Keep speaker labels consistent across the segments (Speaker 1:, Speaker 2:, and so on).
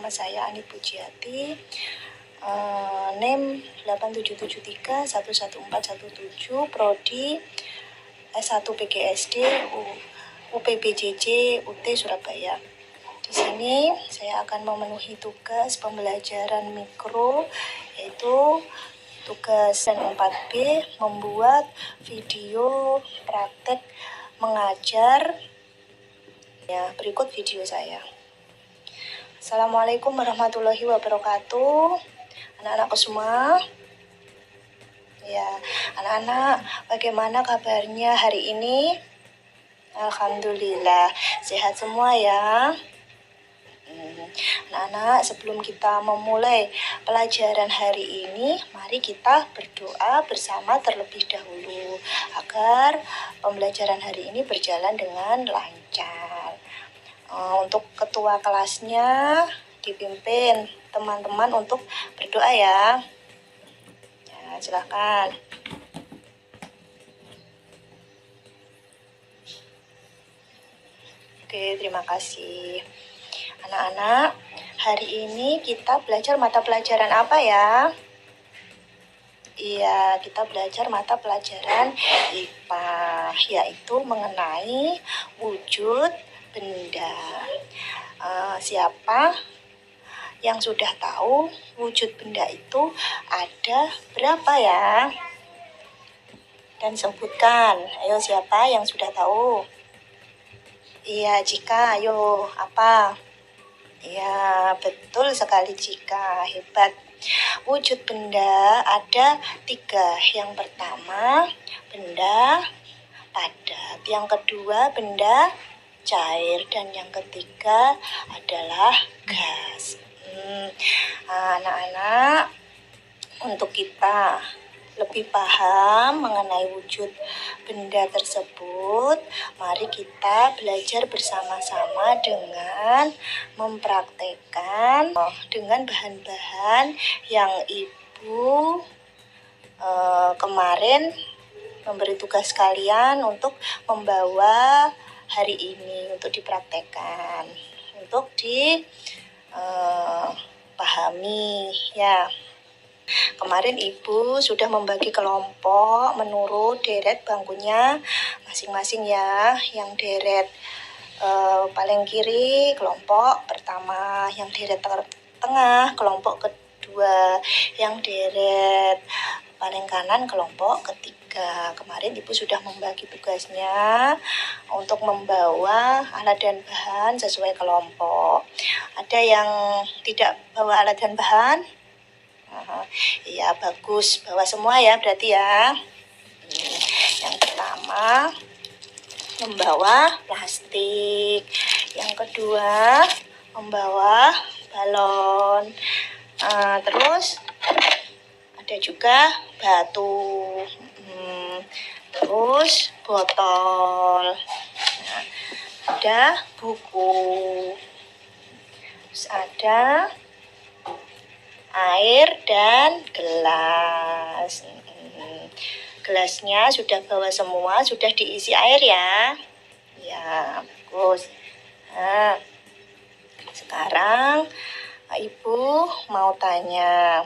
Speaker 1: Nama saya Anit Pujiati, NIM 8773114117, Prodi S1 PGSD UPBJJ UT Surabaya. Di sini saya akan memenuhi tugas pembelajaran mikro, yaitu tugas 4B, membuat video praktek mengajar. Ya, berikut video saya. Assalamualaikum warahmatullahi wabarakatuh, anak-anakku semua. Ya, anak-anak, bagaimana kabarnya hari ini? Alhamdulillah, sehat semua ya. Anak-anak, sebelum kita memulai pelajaran hari ini, mari kita berdoa bersama terlebih dahulu agar pembelajaran hari ini berjalan dengan lancar. Untuk ketua kelasnya dipimpin teman-teman untuk berdoa ya. Ya, silakan. Oke, terima kasih. Anak-anak, hari ini kita belajar mata pelajaran apa ya? Iya, kita belajar mata pelajaran IPA, yaitu mengenai wujud benda. Siapa yang sudah tahu wujud benda itu ada berapa ya? Dan sebutkan, ayo siapa yang sudah tahu? Iya, Cika, ayo, apa? Ya, betul sekali Cika, hebat. Wujud benda ada 3. Yang pertama, benda padat. Yang kedua, benda cair. Dan yang ketiga adalah gas. Anak-anak, untuk kita lebih paham mengenai wujud benda tersebut, mari kita belajar bersama-sama dengan mempraktekkan dengan bahan-bahan yang Ibu kemarin memberi tugas kalian untuk membawa hari ini untuk dipraktekkan, untuk dipahami ya. Kemarin Ibu sudah membagi kelompok menurut deret bangkunya masing-masing ya. Yang deret paling kiri kelompok pertama, yang deret tengah kelompok kedua, yang deret paling kanan kelompok ketiga. Kemarin Ibu sudah membagi tugasnya untuk membawa alat dan bahan sesuai kelompok. Ada yang tidak bawa alat dan bahan? Iya, bagus, bawa semua ya berarti ya. Yang pertama membawa plastik, yang kedua membawa balon, terus ada juga batu, terus botol, ada buku, terus ada air dan gelas. Gelasnya sudah bawa semua, sudah diisi air ya. Ya, bagus. Nah, sekarang Ibu mau tanya.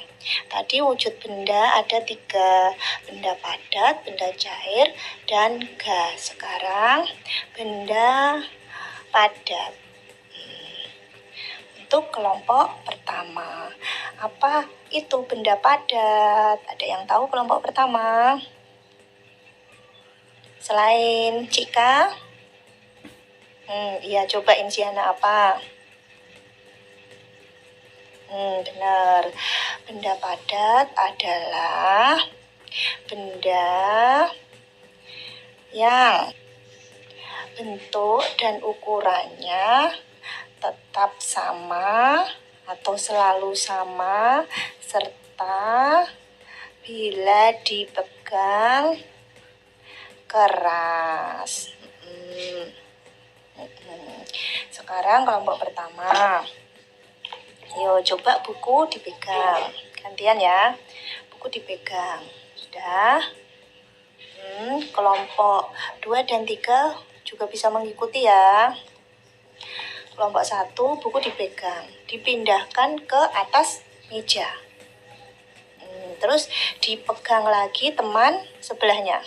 Speaker 1: Tadi wujud benda ada 3, benda padat, benda cair, dan gas. Sekarang benda padat. Untuk kelompok pertama, apa itu benda padat? Ada yang tahu kelompok pertama? Selain Cika? Iya, coba Insiana apa? Benar. Benda padat adalah benda yang bentuk dan ukurannya tetap sama atau selalu sama, serta bila dipegang keras. Sekarang kelompok pertama. Yuk, coba buku dipegang. Gantian ya, buku dipegang. Sudah. Kelompok 2 dan 3 juga bisa mengikuti ya. kelompok 1 buku dipegang, dipindahkan ke atas meja. Terus dipegang lagi teman sebelahnya,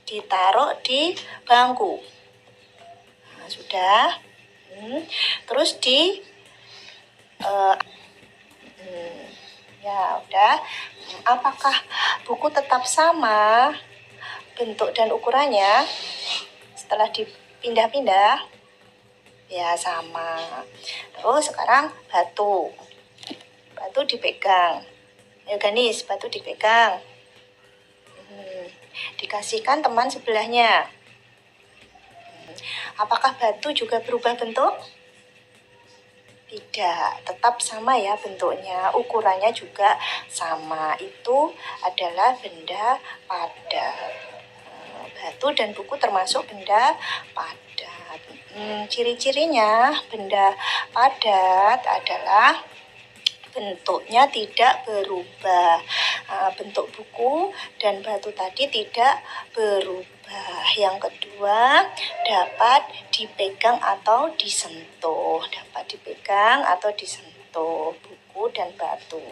Speaker 1: ditaruh di bangku. Nah, sudah. Terus ya udah. Apakah buku tetap sama bentuk dan ukurannya setelah dipindah-pindah? Ya sama. Terus sekarang batu dipegang. Ayo Ganis, batu dipegang. Dikasihkan teman sebelahnya. Apakah batu juga berubah bentuk? Tidak, tetap sama ya bentuknya, ukurannya juga sama. Itu adalah benda padat. Batu dan buku termasuk benda padat. Ciri-cirinya benda padat adalah bentuknya tidak berubah. Bentuk buku dan batu tadi tidak berubah. Yang kedua, dapat dipegang atau disentuh. Dapat dipegang atau disentuh buku dan batu.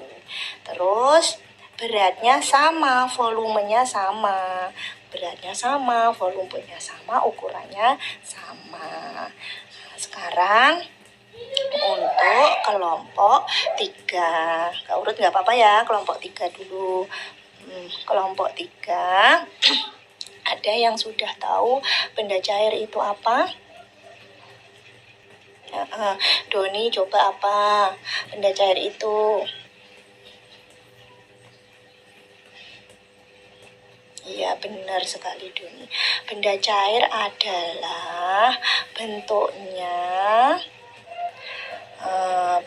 Speaker 1: Terus beratnya sama, volumenya sama. Beratnya sama, volumenya sama, ukurannya sama. Sekarang untuk kelompok 3, Kak urut nggak apa-apa ya, kelompok 3 dulu. Kelompok 3 ada yang sudah tahu benda cair itu apa? Doni coba apa benda cair itu? Iya benar sekali Doni. Benda cair adalah bentuknya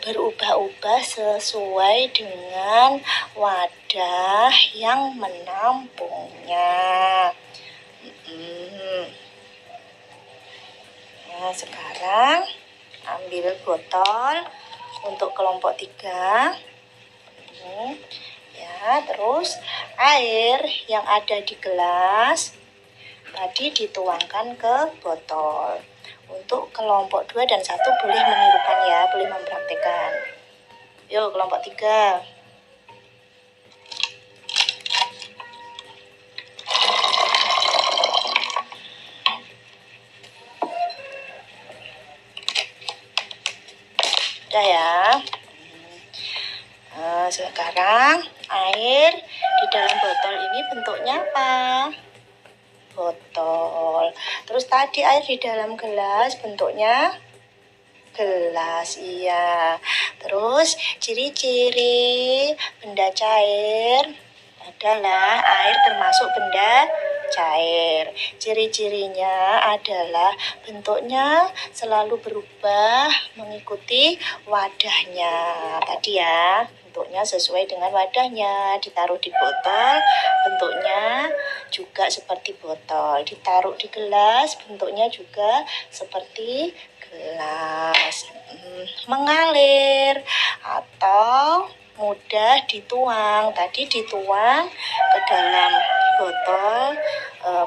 Speaker 1: berubah-ubah sesuai dengan wadah yang menampungnya. Nah, sekarang ambil botol untuk kelompok 3. Ya, terus air yang ada di gelas tadi dituangkan ke botol. Untuk kelompok 2 dan 1 boleh menirukan ya, boleh mempraktikkan. Yuk, kelompok 3. Udah ya. Sekarang air di dalam botol ini bentuknya apa? Botol. Terus tadi air di dalam gelas bentuknya gelas, iya. Terus ciri-ciri benda cair adalah air termasuk benda cair. Ciri-cirinya adalah bentuknya selalu berubah mengikuti wadahnya. Tadi ya, bentuknya sesuai dengan wadahnya. Ditaruh di botol, bentuknya juga seperti botol. Ditaruh di gelas, bentuknya juga seperti gelas. Mengalir atau mudah dituang. Tadi dituang ke dalam botol,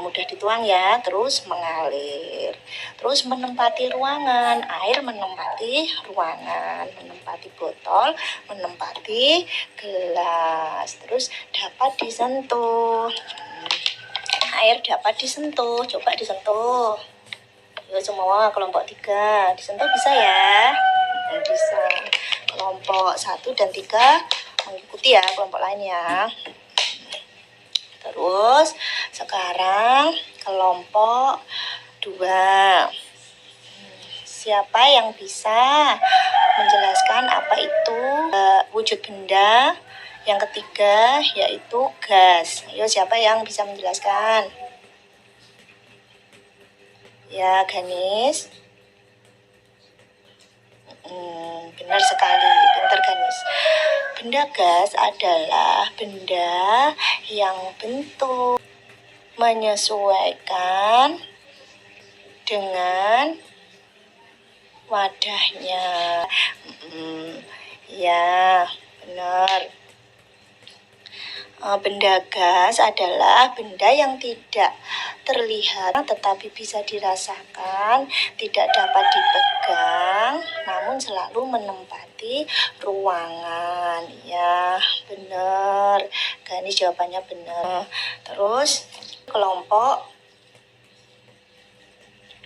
Speaker 1: mudah dituang ya, terus mengalir. Terus menempati ruangan, air menempati ruangan, menempati botol, menempati gelas. Terus dapat disentuh. Air dapat disentuh, coba disentuh. Yuk semua kelompok 3 disentuh bisa ya? Bisa. Kelompok 1 dan 3 mengikuti ya kelompok lainnya. Terus sekarang kelompok 2. Siapa yang bisa menjelaskan apa itu wujud benda? Yang ketiga yaitu gas. Ayo siapa yang bisa menjelaskan? Ya, Ganis. Benar sekali, pintar Ganis. Benda gas adalah benda yang bentuk menyesuaikan dengan wadahnya. Ya, benar. Benda gas adalah benda yang tidak terlihat tetapi bisa dirasakan, tidak dapat dipegang, namun selalu menempati ruangan. Ya, benar. Ganis jawabannya benar. Terus kelompok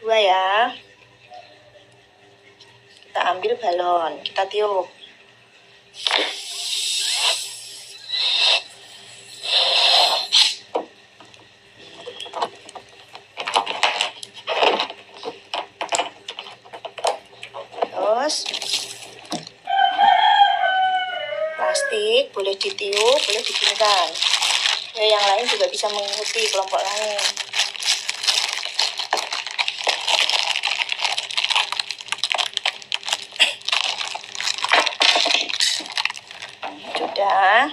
Speaker 1: 2 ya. Kita ambil balon, kita tiup. Terus plastik boleh ditiup, boleh dipinkan. Ya, yang lain juga bisa mengikuti kelompok lain. Sudah.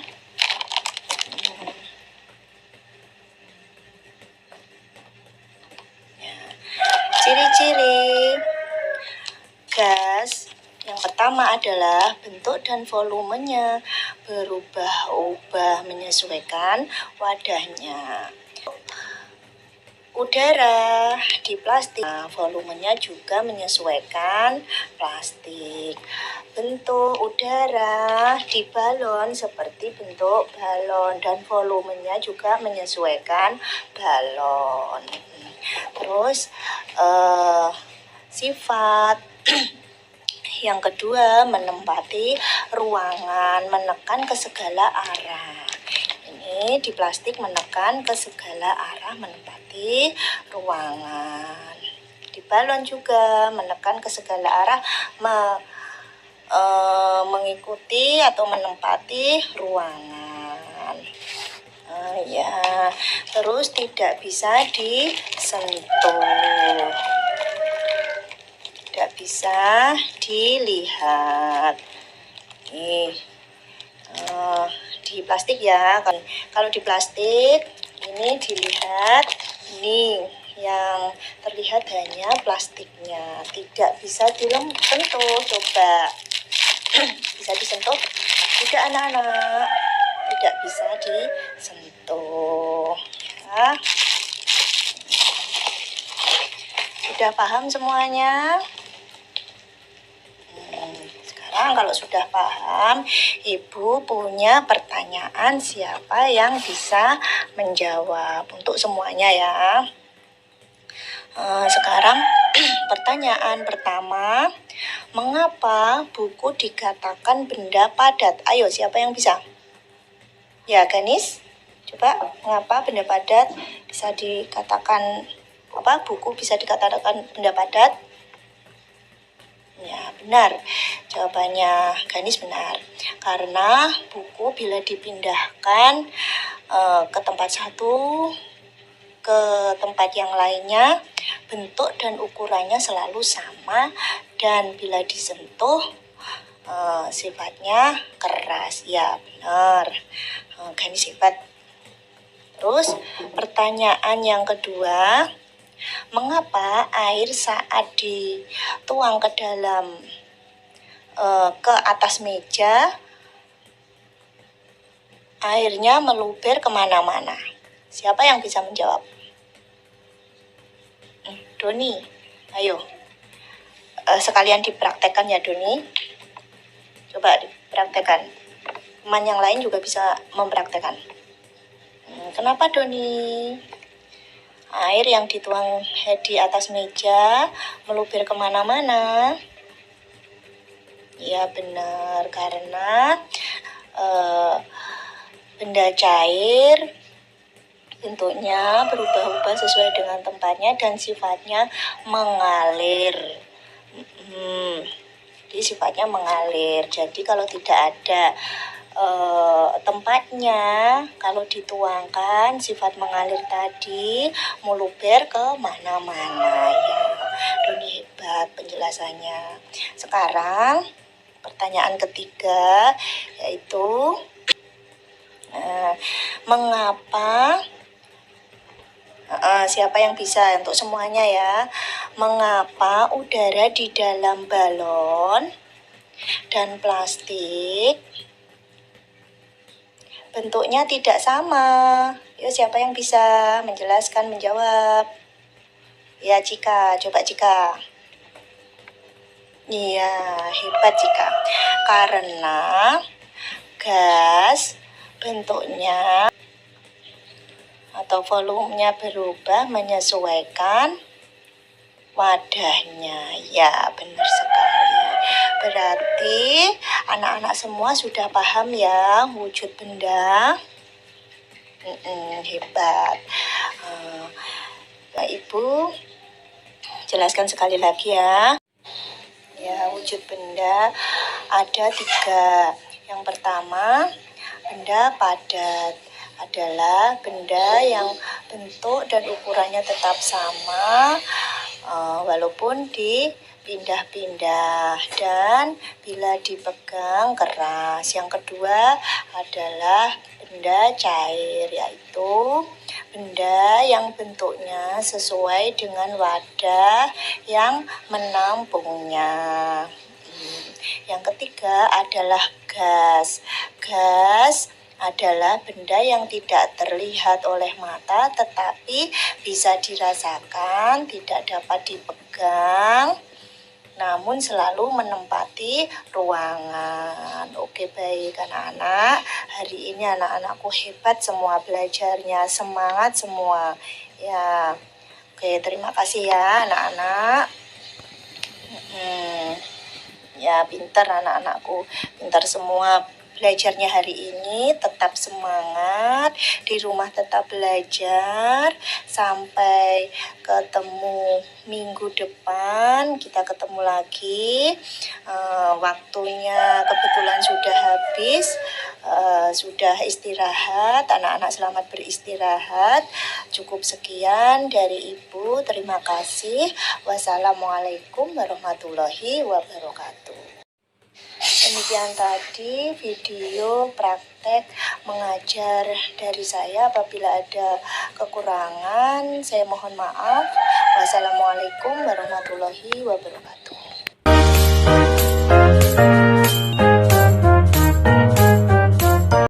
Speaker 1: Ciri-ciri gas yang pertama adalah bentuk dan volumenya berubah-ubah menyesuaikan wadahnya. Udara di plastik, volumenya juga menyesuaikan plastik. Bentuk udara di balon seperti bentuk balon dan volumenya juga menyesuaikan balon. Terus sifat yang kedua, menempati ruangan, menekan ke segala arah. Ini di plastik menekan ke segala arah, menempati ruangan. Di balon juga menekan ke segala arah, mengikuti atau menempati ruangan. Ya, terus tidak bisa disentuh, tidak bisa dilihat. Di plastik ya, kalau di plastik ini dilihat, ini yang terlihat hanya plastiknya, tidak bisa disentuh. Coba bisa disentuh? Tidak anak-anak, tidak bisa disentuh ya. Sudah paham semuanya? Sekarang kalau sudah paham, Ibu punya pertanyaan, siapa yang bisa menjawab untuk semuanya ya. Sekarang pertanyaan pertama, mengapa buku dikatakan benda padat? Ayo, siapa yang bisa? Ya, Ganis, coba mengapa benda padat bisa dikatakan buku bisa dikatakan benda padat? Ya, benar. Jawabannya Ganis benar. Karena buku bila dipindahkan ke tempat satu ke tempat yang lainnya, bentuk dan ukurannya selalu sama, dan bila disentuh sifatnya keras. Ya, benar. Ganis hebat. Terus pertanyaan yang kedua, mengapa air saat dituang ke dalam ke atas meja, airnya meluber kemana-mana? Siapa yang bisa menjawab? Doni, ayo. Sekalian dipraktekkan ya Doni. Coba dipraktekkan. Teman yang lain juga bisa mempraktekkan. Kenapa Doni? Air yang dituang di atas meja meluber kemana-mana? Ya benar, karena benda cair bentuknya berubah-ubah sesuai dengan tempatnya dan sifatnya mengalir. Jadi sifatnya mengalir. Jadi kalau tidak ada tempatnya, kalau dituangkan sifat mengalir tadi meluber ke mana-mana ya. Doni hebat penjelasannya. Sekarang pertanyaan ketiga, yaitu mengapa siapa yang bisa untuk semuanya ya, mengapa udara di dalam balon dan plastik bentuknya tidak sama? Yuk, siapa yang bisa menjelaskan, menjawab? Ya, Cika. Coba Cika. Iya, hebat Cika. Karena gas bentuknya atau volumenya berubah menyesuaikan wadahnya. Ya, benar sekali. Berarti anak-anak semua sudah paham ya wujud benda. Hebat. Ibu jelaskan sekali lagi ya. Ya, wujud benda ada 3. Yang pertama, benda padat adalah benda yang bentuk dan ukurannya tetap sama walaupun dipindah-pindah dan bila dipegang keras. Yang kedua adalah benda cair, yaitu benda yang bentuknya sesuai dengan wadah yang menampungnya. Yang ketiga adalah gas. Gas adalah benda yang tidak terlihat oleh mata tetapi bisa dirasakan, tidak dapat dipegang, namun selalu menempati ruangan. Oke, baik anak-anak. Hari ini anak-anakku hebat semua belajarnya, semangat semua. Ya, oke, terima kasih ya anak-anak. Ya, pintar anak-anakku, pintar semua belajarnya hari ini. Tetap semangat, di rumah tetap belajar. Sampai ketemu minggu depan, kita ketemu lagi. Waktunya kebetulan sudah habis, sudah istirahat. Anak-anak selamat beristirahat. Cukup sekian dari Ibu, terima kasih. Wassalamualaikum warahmatullahi wabarakatuh. Demikian tadi video praktek mengajar dari saya. Apabila ada kekurangan, saya mohon maaf. Wassalamualaikum warahmatullahi wabarakatuh.